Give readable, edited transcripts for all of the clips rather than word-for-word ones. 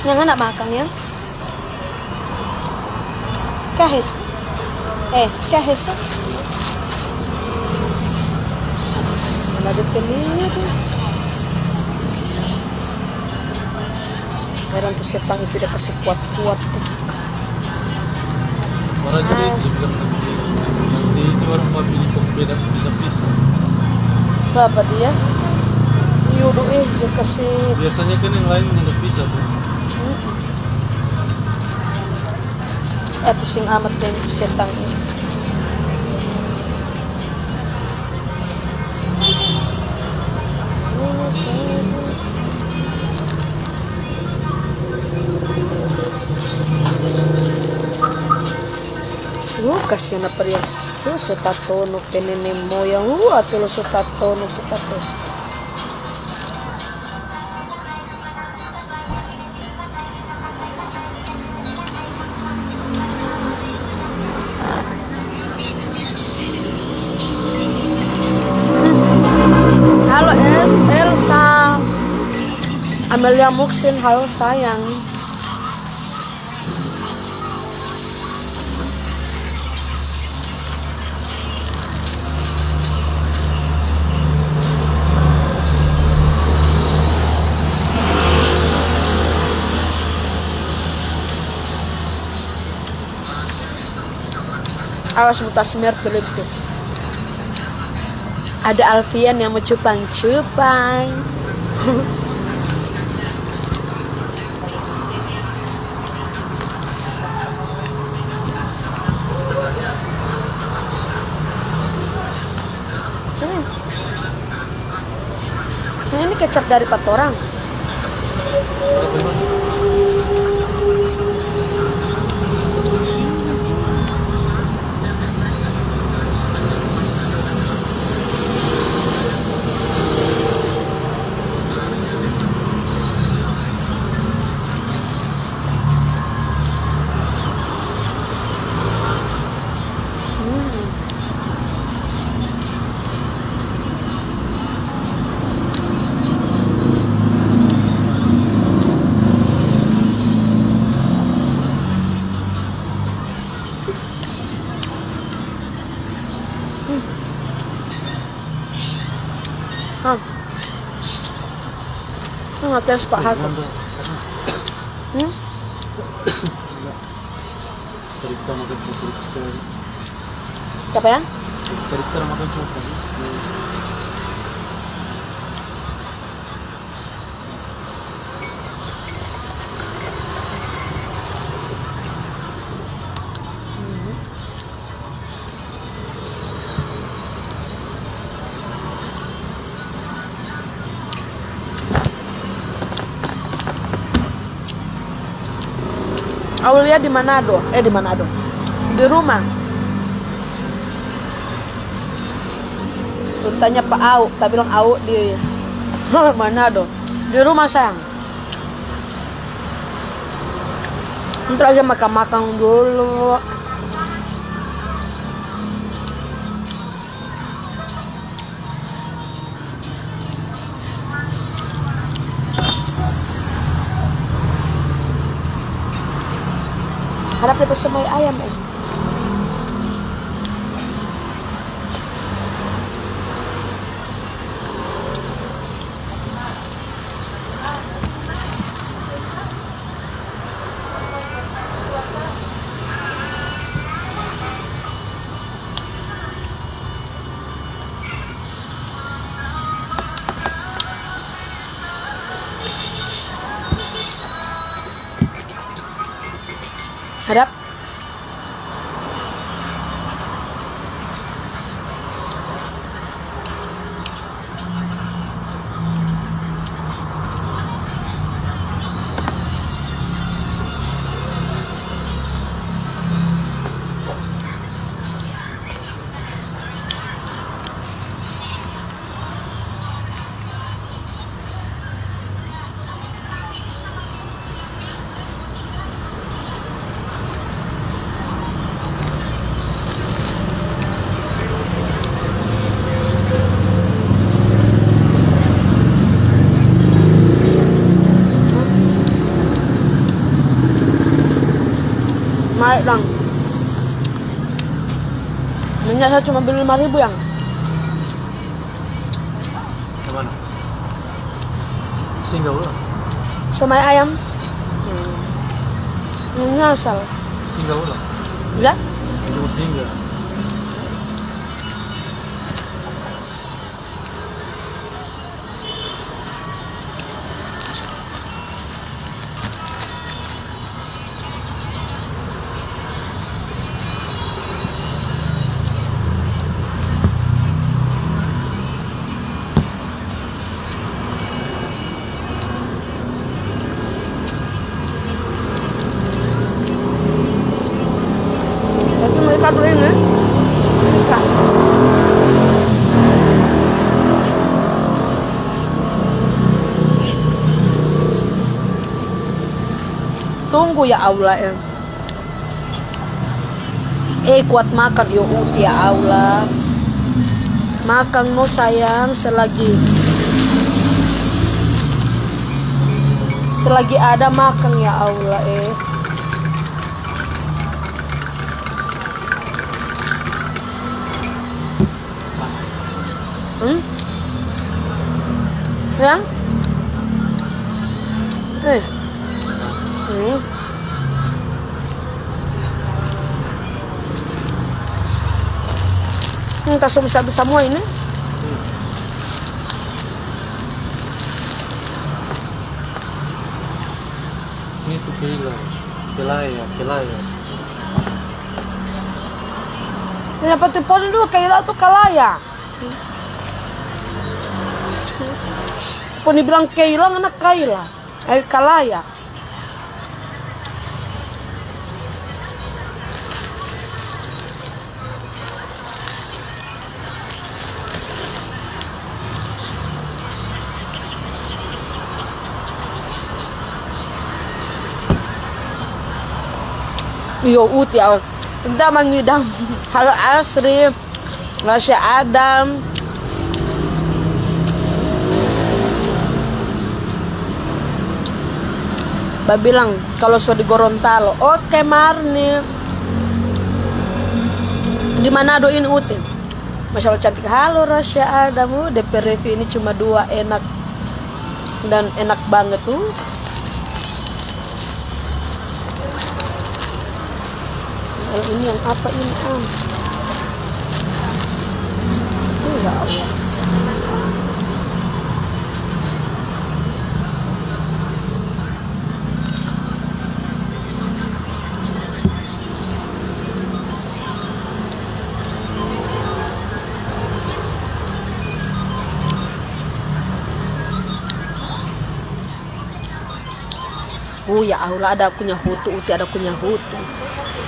Yang anak makan ya. Kahis. Kahis. Ada pilihannya tuh. Sekarang tuh setan itu dia kasih kuat-kuat. Orang jadi nanti itu orang mau pilih beda bisa-bisa. Apa dia? Yudu dia kasih. Biasanya kan yang lain nggak bisa tuh. Pusing amat deh setan ini. Kasihan apa dia? So tato no penene moyang atau lo so tato no tato. Halo Elsa, Amelia Muksin, halo sayang. Awas mutas merk the lipstick. Ada Alfian yang mau cupang-cupang. Nah, ini kecap dari Patorang. Ngetes Pak Hato. Cerita makan coklat sekali. Siapa ya? Cerita makan coklat. Aulia di Manado. Di Manado. Di rumah. Tuh, tanya Pak Au, tak bilang Au di Manado. Di rumah sayang. Ntar aja makan-makan dulu. Harap dapat semai ayam. Harap. naik lang. Minyak saya cuma beli 5.000 yang. Kemana? Singgah ulang. Somai ayam. Nyasal. Singgah ulang. Ya? Itu singgah. Tapi mereka tuh ini. Mereka. Tunggu ya Allah ya. Kuat makan yo Uti ya Allah. Makan mo sayang selagi ada makan ya Allah Ya? Tak sabi semua ini. Itu kelaya. Kenapa tipon dulu kaila tuh kalaya? Pun dibilang kaila anak kaila. Kalaya. Yo Uti ya. Entah mangidam. Halo Asri. Rasya Adam. Bilang kalau sudah di Gorontalo, oke Marni. Di Manado ini Uti. Masya Allah cantik. Halo Rasya Adam. DP review ini cuma 2 enak dan enak banget tuh. Ini yang apa ini ya Allah. Ya Allah, ada punya hutu, Uti ada punya hutu.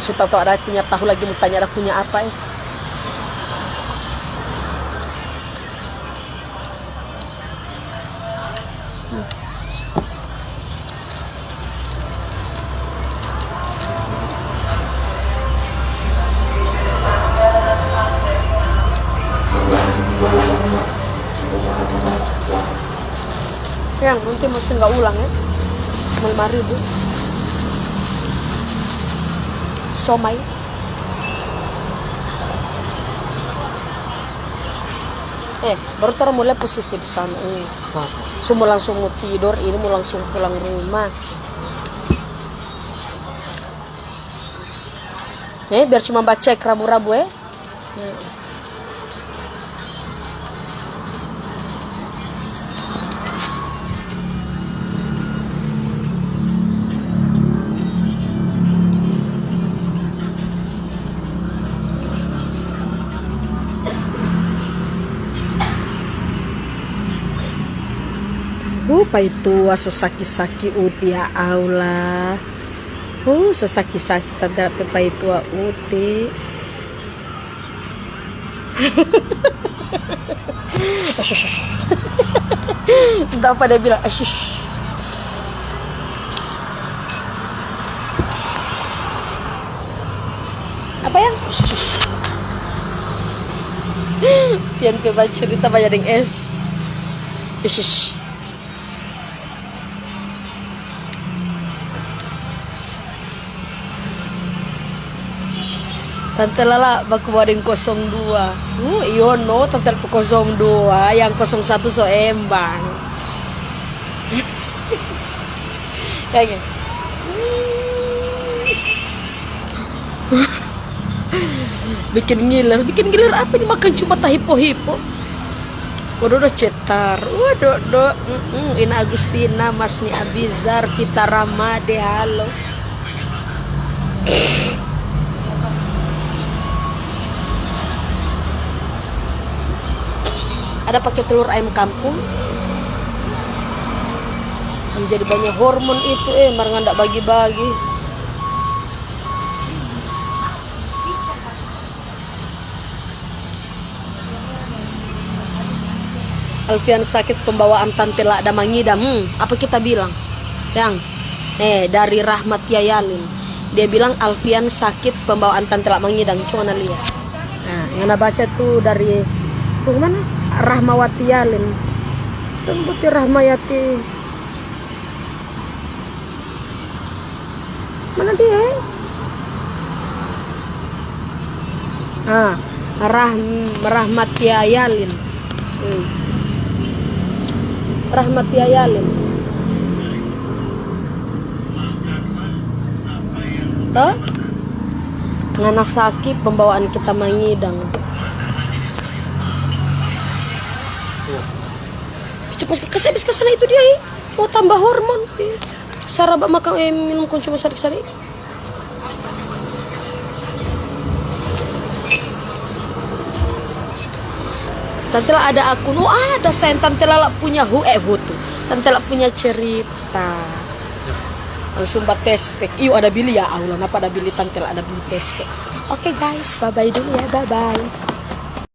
Sudah tahu ada punya tahu lagi mau tanya ada punya apa Yang nanti masih nggak ulang ya. 5.000 somai. Baru taruh mulai posisi di sana ini. Semua langsung mau tidur, ini mau langsung pulang rumah. Biar cuma baca rabu-rabu Pa itu so saki-saki Uti ya Allah. So saki-saki tanda pa itu Uti. Entah apa dia bilang apa yang pian ke baca cerita banyak yang es. Tante Lala baku bading 02. Iyo no, Tante Lala 02, yang 01 so embang. Kayak gini. Bikin ngiler apa ini, makan cuma tahipo-hipo. Waduh cetar. Waduh. Ina Agustina, Mas Ni Abizar, Vita Ramade, halo. Ada pakai telur ayam kampung. Menjadi banyak hormon itu marang ndak bagi-bagi. Alfian sakit pembawaan Tante Lala ada mangidam. Apa kita bilang? Yang dari Rahmat Yayalin. Dia bilang Alfian sakit pembawaan Tante Lala mangidam. Coba lihat. Nah, yang baca tuh dari tuh mana? Rahmawati Yalin. Tembuti Rahmayati. Mana dia? Rahmat Yayalin. Rahmat Yayalin. Toh? Ngana sakit pembawaan kita mangidang. Cepat habis kesana itu dia mau tambah hormon. Saraba makan minum cuma sari-sari. Tante Lala ada akun, ada sayang Tante Lala punya foto. Tante Lala punya cerita. Langsung buat tespek. Iyo ada Billy ya Allah, kenapa ada Billy Tante Lala ada Billy tespek. Oke guys, bye bye dulu ya, bye bye.